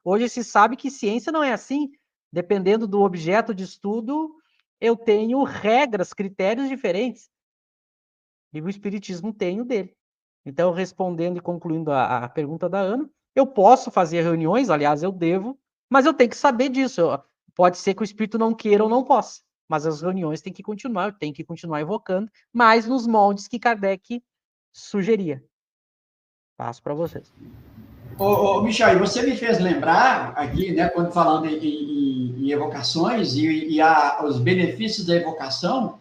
hoje se sabe que ciência não é assim. Dependendo do objeto de estudo, eu tenho regras, critérios diferentes. E o espiritismo tem o dele. Então, respondendo e concluindo a pergunta da Ana, eu posso fazer reuniões, aliás, eu devo, mas eu tenho que saber disso. Pode ser que o espírito não queira ou não possa, mas as reuniões têm que continuar, eu tenho que continuar evocando, mas nos moldes que Kardec sugeria. Passo para vocês. Michel, você me fez lembrar aqui, né, quando falando em evocações e os benefícios da evocação,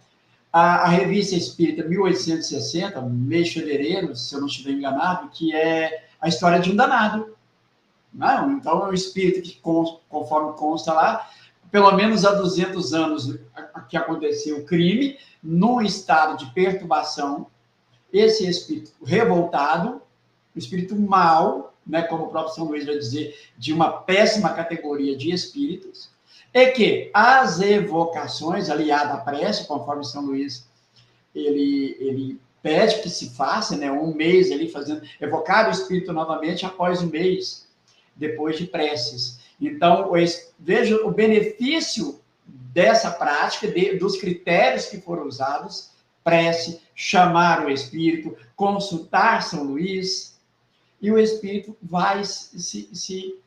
a Revista Espírita 1860, mês de fevereiro, se eu não estiver enganado, que é a história de um danado. Não? Então, é um espírito que, conforme consta lá, pelo menos há 200 anos que aconteceu o crime, num estado de perturbação, esse espírito revoltado, o espírito mau, né, como o próprio São Luís vai dizer, de uma péssima categoria de espíritos, é que as evocações, aliada à prece, conforme São Luís, ele pede que se faça, né, um mês ali fazendo, evocar o espírito novamente após um mês, depois de preces. Então, veja o benefício dessa prática, dos critérios que foram usados, prece, chamar o espírito, consultar São Luís, e o espírito vai se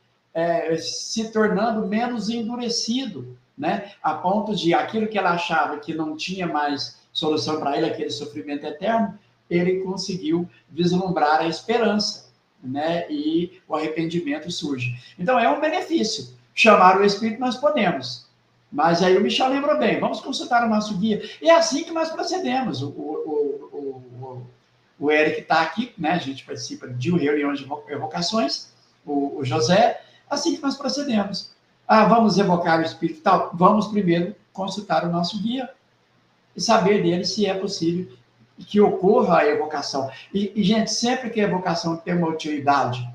tornando menos endurecido, né? A ponto de aquilo que ela achava que não tinha mais solução para ele, aquele sofrimento eterno, ele conseguiu vislumbrar a esperança, né? E o arrependimento surge. Então, é um benefício. Chamar o espírito nós podemos. Mas aí o Michel lembrou bem, vamos consultar o nosso guia. E é assim que nós procedemos. O Eric está aqui, né? A gente participa de reuniões de evocações, o José, assim que nós procedemos. Vamos evocar o espírito tal? Vamos primeiro consultar o nosso guia e saber dele se é possível que ocorra a evocação. E gente, sempre que a evocação tem uma utilidade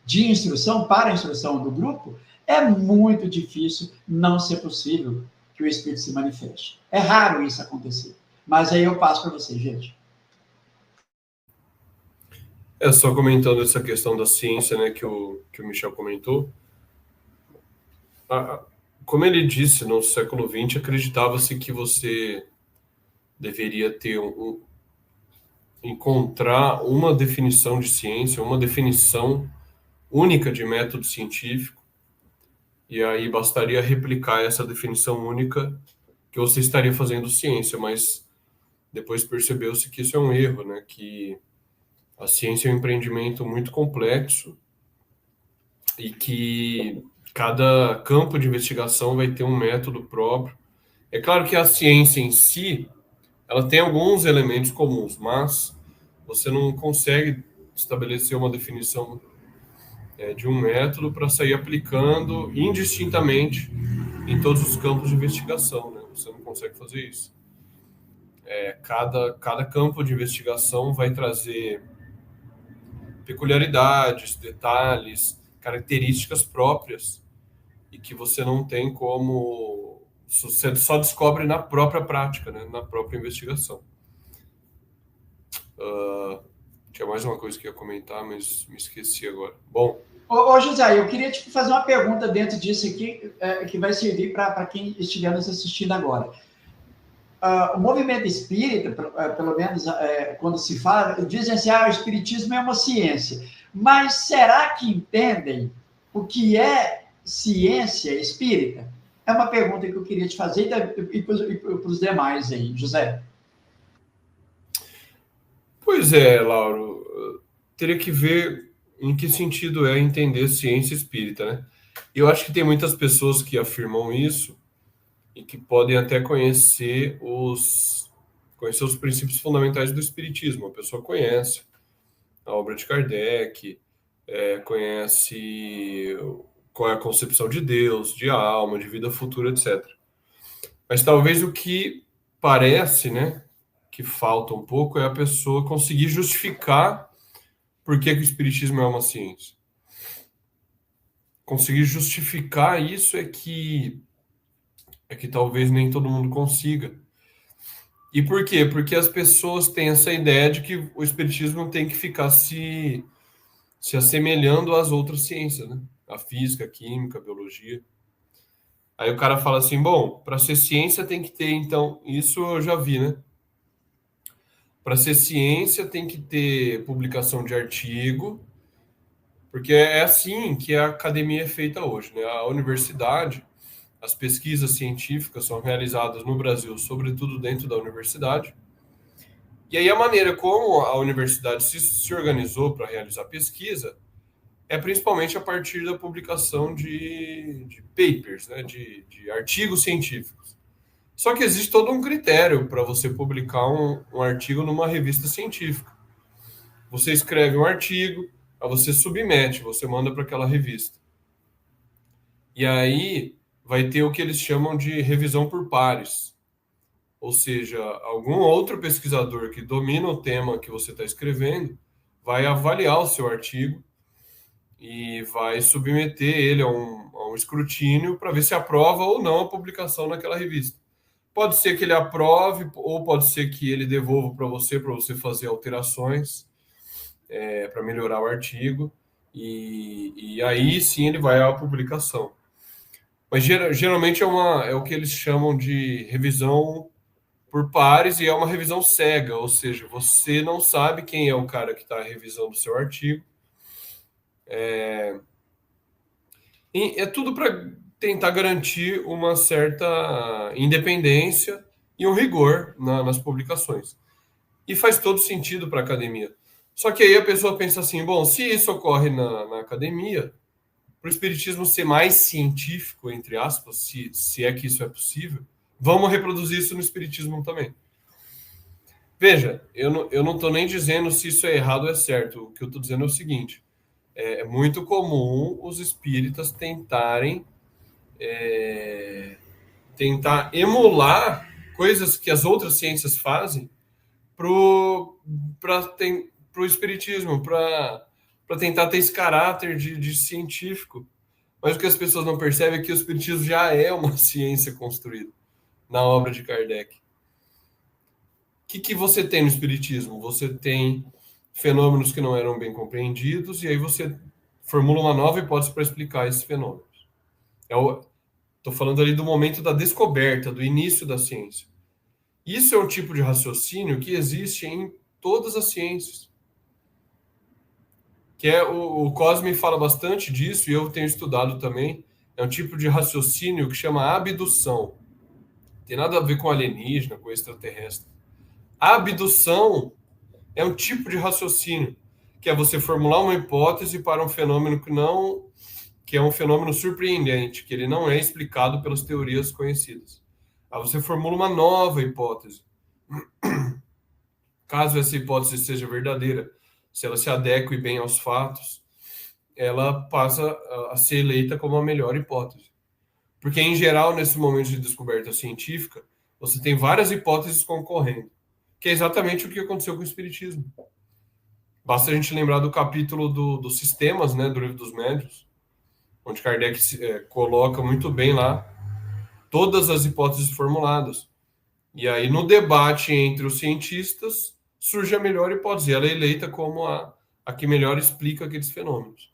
de instrução para a instrução do grupo, é muito difícil não ser possível que o espírito se manifeste. É raro isso acontecer. Mas aí eu passo para vocês, gente. Só comentando essa questão da ciência, né, que o Michel comentou. Como ele disse, no século XX, acreditava-se que você deveria ter encontrar uma definição de ciência, uma definição única de método científico, e aí bastaria replicar essa definição única que você estaria fazendo ciência, mas depois percebeu-se que isso é um erro, né, que a ciência é um empreendimento muito complexo e que cada campo de investigação vai ter um método próprio. É claro que a ciência em si, ela tem alguns elementos comuns, mas você não consegue estabelecer uma definição de um método para sair aplicando indistintamente em todos os campos de investigação, né? Você não consegue fazer isso. Cada campo de investigação vai trazer peculiaridades, detalhes, características próprias e que você não tem como... Você só descobre na própria prática, né? Na própria investigação. Tinha mais uma coisa que eu ia comentar, mas me esqueci agora. Bom... José, eu queria te fazer uma pergunta dentro disso aqui, que vai servir para quem estiver nos assistindo agora. O movimento espírita, pelo menos quando se fala, dizem assim, o espiritismo é uma ciência. Mas será que entendem o que é ciência espírita? É uma pergunta que eu queria te fazer e para os demais aí, José. Pois é, Lauro. Teria que ver em que sentido é entender ciência espírita, né? Eu acho que tem muitas pessoas que afirmam isso e que podem até conhecer os princípios fundamentais do espiritismo. A pessoa conhece a obra de Kardec, conhece qual é a concepção de Deus, de alma, de vida futura, etc. Mas talvez o que parece, né, que falta um pouco é a pessoa conseguir justificar por que o espiritismo é uma ciência. Conseguir justificar isso é que talvez nem todo mundo consiga. E por quê? Porque as pessoas têm essa ideia de que o espiritismo tem que ficar se se assemelhando às outras ciências, né? A física, a química, a biologia. Aí o cara fala assim, bom, para ser ciência tem que ter, então, isso eu já vi, né? Para ser ciência tem que ter publicação de artigo, porque é assim que a academia é feita hoje, né? A universidade, as pesquisas científicas são realizadas no Brasil, sobretudo dentro da universidade. E aí a maneira como a universidade se organizou para realizar pesquisa é principalmente a partir da publicação de papers, né? De artigos científicos. Só que existe todo um critério para você publicar um artigo numa revista científica. Você escreve um artigo, aí você submete, você manda para aquela revista. E aí vai ter o que eles chamam de revisão por pares. Ou seja, algum outro pesquisador que domina o tema que você está escrevendo vai avaliar o seu artigo e vai submeter ele a um escrutínio para ver se aprova ou não a publicação naquela revista. Pode ser que ele aprove, ou pode ser que ele devolva para você fazer alterações para melhorar o artigo, e aí sim ele vai à publicação. Mas geralmente é o que eles chamam de revisão por pares, e é uma revisão cega, ou seja, você não sabe quem é o cara que está revisando o seu artigo. E é tudo para tentar garantir uma certa independência e um rigor nas publicações. E faz todo sentido para a academia. Só que aí a pessoa pensa assim, bom, se isso ocorre na academia, para o espiritismo ser mais científico, entre aspas, se é que isso é possível, vamos reproduzir isso no espiritismo também. Veja, eu não estou nem dizendo se isso é errado ou é certo. O que eu estou dizendo é o seguinte, é muito comum os espíritas tentar emular coisas que as outras ciências fazem para o espiritismo, para tentar ter esse caráter de científico. Mas o que as pessoas não percebem é que o espiritismo já é uma ciência construída na obra de Kardec. O que você tem no espiritismo? Você tem fenômenos que não eram bem compreendidos, e aí você formula uma nova hipótese para explicar esses fenômenos. Estou falando ali do momento da descoberta, do início da ciência. Isso é um tipo de raciocínio que existe em todas as ciências. Que é o Cosme fala bastante disso, e eu tenho estudado também. É um tipo de raciocínio que chama abdução. Tem nada a ver com alienígena, com extraterrestre. A abdução é um tipo de raciocínio, que é você formular uma hipótese para um fenômeno que é um fenômeno surpreendente, que ele não é explicado pelas teorias conhecidas. Aí você formula uma nova hipótese. Caso essa hipótese seja verdadeira, se ela se adeque bem aos fatos, ela passa a ser eleita como a melhor hipótese. Porque, em geral, nesse momento de descoberta científica, você tem várias hipóteses concorrendo, que é exatamente o que aconteceu com o Espiritismo. Basta a gente lembrar do capítulo dos sistemas, né, do Livro dos Médiuns, onde Kardec coloca muito bem lá todas as hipóteses formuladas. E aí, no debate entre os cientistas, surge a melhor hipótese. Ela é eleita como a que melhor explica aqueles fenômenos.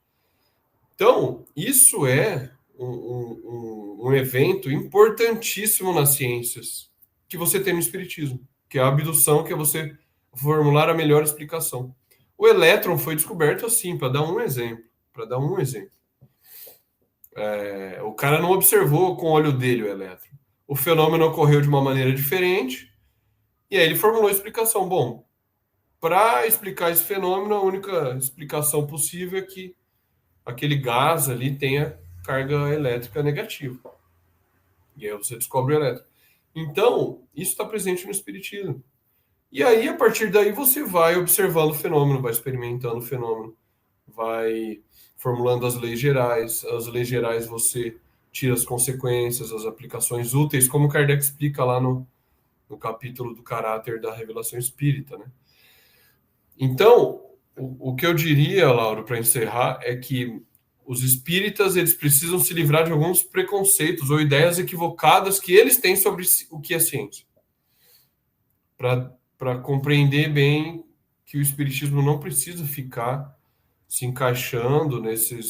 Então, isso é um evento importantíssimo nas ciências que você tem no Espiritismo, que é a abdução, que é você formular a melhor explicação. O elétron foi descoberto assim, para dar um exemplo. O cara não observou com o olho dele o elétron. O fenômeno ocorreu de uma maneira diferente, e aí ele formulou a explicação. Bom, para explicar esse fenômeno, a única explicação possível é que aquele gás ali tenha carga elétrica negativa. E aí você descobre o elétron. Então, isso está presente no Espiritismo. E aí, a partir daí, você vai observando o fenômeno, vai experimentando o fenômeno, vai formulando as leis gerais. As leis gerais você tira as consequências, as aplicações úteis, como Kardec explica lá no capítulo do caráter da revelação espírita, né? Então, o que eu diria, Lauro, para encerrar, é que os espíritas eles precisam se livrar de alguns preconceitos ou ideias equivocadas que eles têm sobre o que é ciência, para compreender bem que o espiritismo não precisa ficar se encaixando nesses